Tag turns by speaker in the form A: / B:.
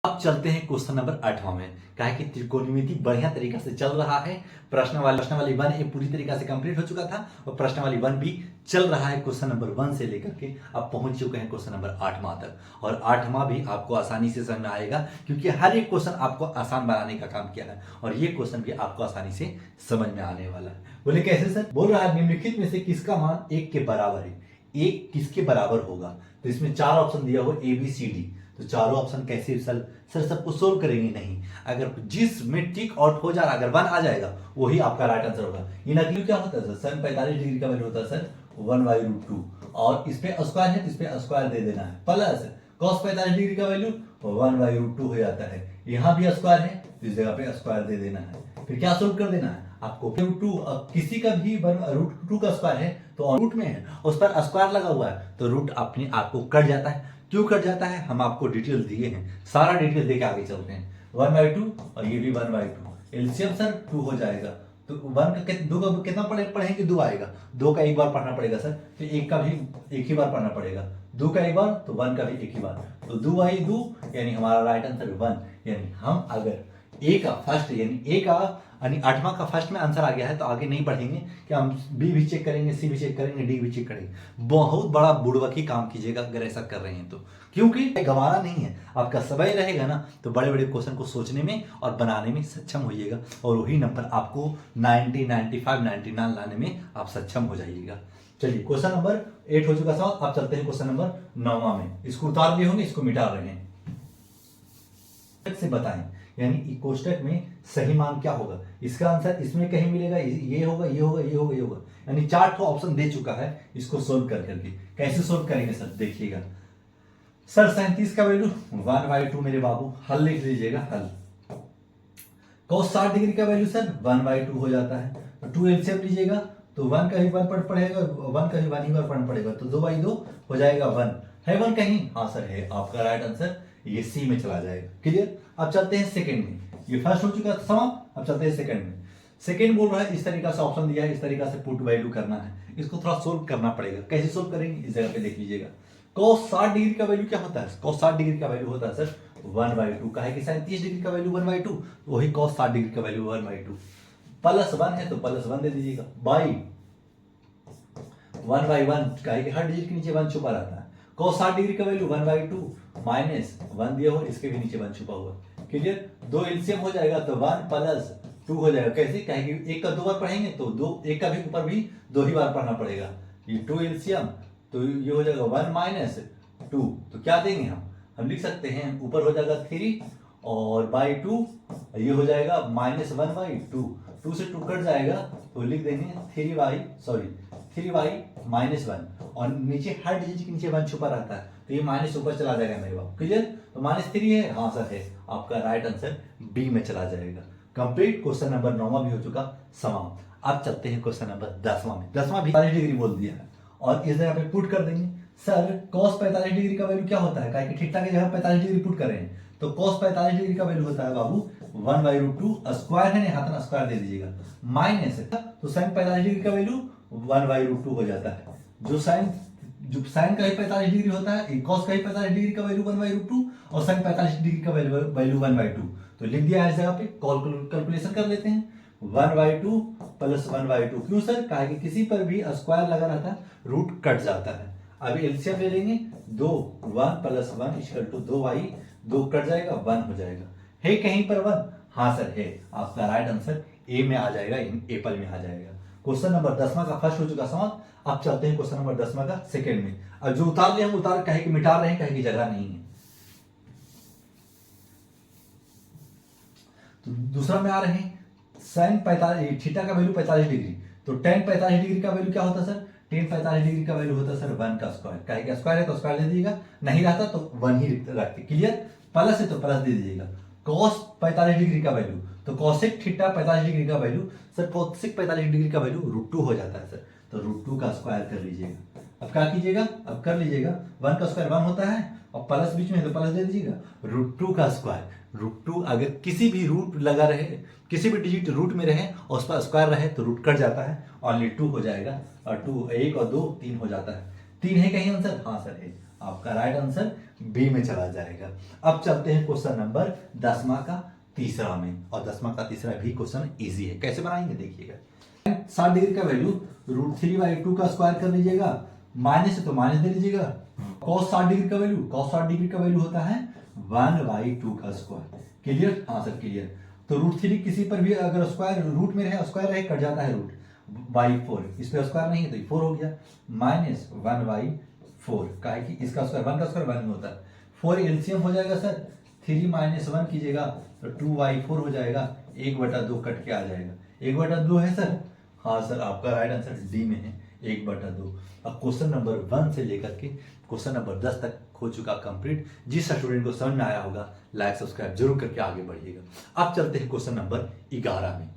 A: अब चलते हैं क्वेश्चन नंबर 8वां में। क्या है कि त्रिकोणमिति बढ़िया तरीका से चल रहा है। प्रश्न वाली 1A पूरी तरीका से कंप्लीट हो चुका था और प्रश्न वाली 1B चल रहा है। क्वेश्चन नंबर 1 से लेकर के अब पहुंच चुके हैं क्वेश्चन नंबर 8वां तक और 8वां भी आपको आसानी से समझ में आएगा क्योंकि हर एक क्वेश्चन आपको आसान बनाने का काम किया है और ये क्वेश्चन भी आपको आसानी से समझ में आने वाला है। बोले कैसे सर? बोल रहा है निम्नलिखित में से किसका मान 1 के बराबर है। 1 किसके बराबर होगा? तो इसमें 4 ऑप्शन दिया हुआ ABCD। तो चारों ऑप्शन कैसे सर सबको सोल्व करेंगे? नहीं, अगर जिस में टिक आउट हो जा रहा अगर 1 आ जाएगा वही आपका राइट आंसर होगा। ये नकली क्या होता है सर? sin 45 डिग्री का वैल्यू होता है सर 1/√2 और इस पे स्क्वायर है तो इस पे स्क्वायर दे देना है प्लस cos 45 डिग्री का वैल्यू 1/√2 हो जाता है। यहाँ भी स्क्वायर है तो इस जगह पे स्क्वायर दे देना है। फिर क्या सोल्व कर देना है आपको? √2 किसी का भी √2 का स्क्वायर है तो रूट में है उस पर स्क्वायर लगा हुआ है तो रूट अपने आपको कट जाता है। क्यों कट जाता है हम आपको डिटेल दिए हैं, सारा डिटेल देके आगे चलते हैं। 1/2 और ये भी 1/2 एलसीएम सर 2 हो जाएगा तो 1 का 2 का कितना पढ़ेंगे? 2 आएगा। 2 का एक बार पढ़ना पड़ेगा सर तो 1 का भी एक ही बार पढ़ना पड़ेगा। 2 का एक बार तो 1 का भी एक ही बार तो 2/2 यानी हमारा राइट आंसर 1। यानी हम अगर ए का फर्स्ट यानी 8वां का फर्स्ट में आंसर आ गया है तो आगे नहीं पढ़ेंगे कि हम बी भी चेक करेंगे, सी भी चेक करेंगे, डी भी चेक करेंगे। बहुत बड़ा बुड़बकी काम कीजिएगा अगर ऐसा कर रहे हैं तो, क्योंकि गंवाना नहीं है। आपका समय रहेगा ना तो बड़े बड़े क्वेश्चन को सोचने में और बनाने में सक्षम होइएगा और वही नंबर आपको 90, 95, 99 लाने में आप सक्षम हो जाइएगा। चलिए क्वेश्चन नंबर 8 हो चुका सवाल। आप चलते हैं क्वेश्चन नंबर 9वां में। इसको उतार लिए होंगे, इसको मिटा रहे हैं। से बताएं यानी कोष्टक में सही मान क्या होगा? इसका आंसर इसमें कहीं मिलेगा, ये होगा, ये होगा, ये होगा, ये होगा। यानी 4 ठो ऑप्शन दे चुका है। इसको सोल्व कर करके कैसे सोल्व करेंगे सर? देखिएगा सर 37 का वैल्यू 1/2 मेरे बाबू, हल लिख लीजिएगा हल। cos 60 डिग्री का वैल्यू सर 1/2 हो जाता है तो 2 एलसीएम लीजिएगा तो 1 का ही 1 पड़ेगा, 1 का ही 1 ही बार पढ़ना पड़ेगा तो 2/2 हो जाएगा 1 है। 1 कहीं? हाँ सर है। आपका राइट आंसर ये सी में चला जाएगा। क्लियर? अब चलते हैं सेकंड में। ये फर्स्ट हो चुका था समाप्त। अब चलते हैं सेकंड में। सेकंड बोल रहा है इस तरीका से ऑप्शन दिया है, इस तरीका से पुट वैल्यू करना है। इसको थोड़ा सोल्व करना पड़ेगा। कैसे सोल्व करेंगे? इस जगह पे देख लीजिएगा। cos 60 डिग्री का वैल्यू क्या होता है? cos 60 डिग्री का वैल्यू होता है सर 1/2। का है कि 37 डिग्री का वैल्यू 1/2 वही cos 60 डिग्री का वैल्यू 1/2 प्लस 1 है तो प्लस 1 दे दीजिएगा बाई 1/1 का है कि हर डिजिट के नीचे 1 छुपा रहता है। cos 60 डिग्री का वैल्यू 1/2 माइनस 1 दिया हुआ, इसके भी नीचे 1 छुपा हुआ। क्लियर? 2 एलसीएम हो जाएगा तो 1 प्लस 2 हो जाएगा। कैसे? कहेंगे 1 का 2 बार पढ़ेंगे तो 1 का भी ऊपर भी 2 ही बार पढ़ना पड़ेगा। ये 2 एलसीएम तो ये हो जाएगा 1 माइनस 2 तो क्या देंगे हम लिख सकते हैं ऊपर हो जाएगा 3 और बाई 2 ये हो जाएगा -1/2। 2 से 2 कट जाएगा तो लिख देंगे 3y-1 और नीचे हर डिजिट के नीचे 1 छुपा रहता है तो ये माइनस ऊपर चला जाएगा मेरे बाप। क्लियर? तो -3 है। हाँ सर है। आपका राइट आंसर बी में चला जाएगा। कंप्लीट क्वेश्चन नंबर 9वां भी हो चुका समाप्त। अब चलते हैं क्वेश्चन नंबर 10वां में। 10वां भी 45 डिग्री बोल दिया है और इस जगह पे पुट कर देंगे। सर cos 45 डिग्री का वैल्यू क्या होता है? क्या थीटा की जगह 45 डिग्री पुट कर रहे हैं तो cos 45 डिग्री का वैल्यू होता है बाबू 1/2 स्क्वायर है, यहाँ तक स्क्वायर दे दीजिएगा माइनस तो sin 45 डिग्री का वैल्यू 1/2 हो जाता है। जो sin का ही 45 डिग्री होता है, cos का ही 45 डिग्री का वैल्यू 1/2 और sin 45 डिग्री का वैल्यू 1/2 तो लिख दिया है इस जगह पे। कैलकुलेशन कर लेते हैं 1/2 प्लस 1/2। क्यों सर? कहा कि किसी पर भी स्क्वायर लगा रहता है रूट कट जाता है। अभी एलसीएम ले लेंगे 2 1 plus 1 equal to 2y 2 cut जाएगा 1 हो जाएगा। है कहीं पर 1? हाँ सर है। आपका राइट आंसर ए में आ जाएगा, एप्पल में आ जाएगा। क्वेश्चन नंबर 10वां का फर्स्ट हो चुका समाप्त। अब चलते हैं क्वेश्चन नंबर 10वां का सेकंड में। अब जो उतार लिया हम उतार कहे कि मिटा रहे हैं, कहे कि जगह नहीं है। तो दूसरा में आ रहे हैं sin 45 थीटा का वैल्यू 45 डिग्री तो tan 45 डिग्री का वैल्यू क्या होता है सर? tan 45 डिग्री का वैल्यू होता है सर 1 का स्क्वायर। कहे कि स्क्वायर है तो स्क्वायर दे दीजिएगा, नहीं रहता तो 1 ही रखते। क्लियर? प्लस है तो प्लस दे दीजिएगा। cos 45 डिग्री का वैल्यू तो cosec थीटा 45 डिग्री का वैल्यू सर cosec 45 डिग्री का वैल्यू √2 हो जाता है सर तो √2 का स्क्वायर कर लीजिएगा। अब क्या कीजिएगा? अब कर लीजिएगा 1 का स्क्वायर 1 होता है और प्लस बीच में है तो प्लस दे दीजिएगा। √2 का स्क्वायर √2 अगर किसी भी रूट लगा रहे, किसी भी डिजिट रूट में रहे और उस पर स्क्वायर रहे तो रूट कट जाता है, ओनली 2 हो जाएगा और 2 1 और 2 3 हो जाता है। 3 है कहीं आंसर? हाँ सर है। आपका राइट आंसर बी में चला जाएगा। अब चलते हैं क्वेश्चन नंबर 10वां का तीसरा में, और 10वां का तीसरा भी क्वेश्चन इजी है। कैसे बनाएंगे देखिएगा। 60 डिग्री का वैल्यू √3/2 का स्क्वायर कर लीजिएगा, माइनस है तो माइनस दे लीजिएगा। cos 60 डिग्री का वैल्यू, cos 60 डिग्री का वैल्यू होता है 1/2 का स्क्वायर। क्लियर? हाँ सर क्लियर। तो √3 किसी पर भी अगर स्क्वायर रूट में रहे, स्क्वायर रहे कट जाता है रूट बाई 4, इस पे स्क्वायर नहीं है तो 4 हो गया, माइनस 1/4 का है कि इसका स्क्वायर 1 का स्क्वायर 1 में होता है। 4 एलसीएम हो जाएगा सर, 3 - 1 कीजिएगा तो 2/4 हो जाएगा, 1/2 कट के आ जाएगा। 1/2 है सर? हाँ सर, आपका राइट आंसर डी में है 1/2। अब क्वेश्चन नंबर 1 से लेकर के क्वेश्चन नंबर 10 तक हो चुका कंप्लीट। जिस स्टूडेंट को समझ में आया होगा लाइक सब्सक्राइब जरूर करके आगे बढ़िएगा। अब चलते हैं क्वेश्चन नंबर 11 में।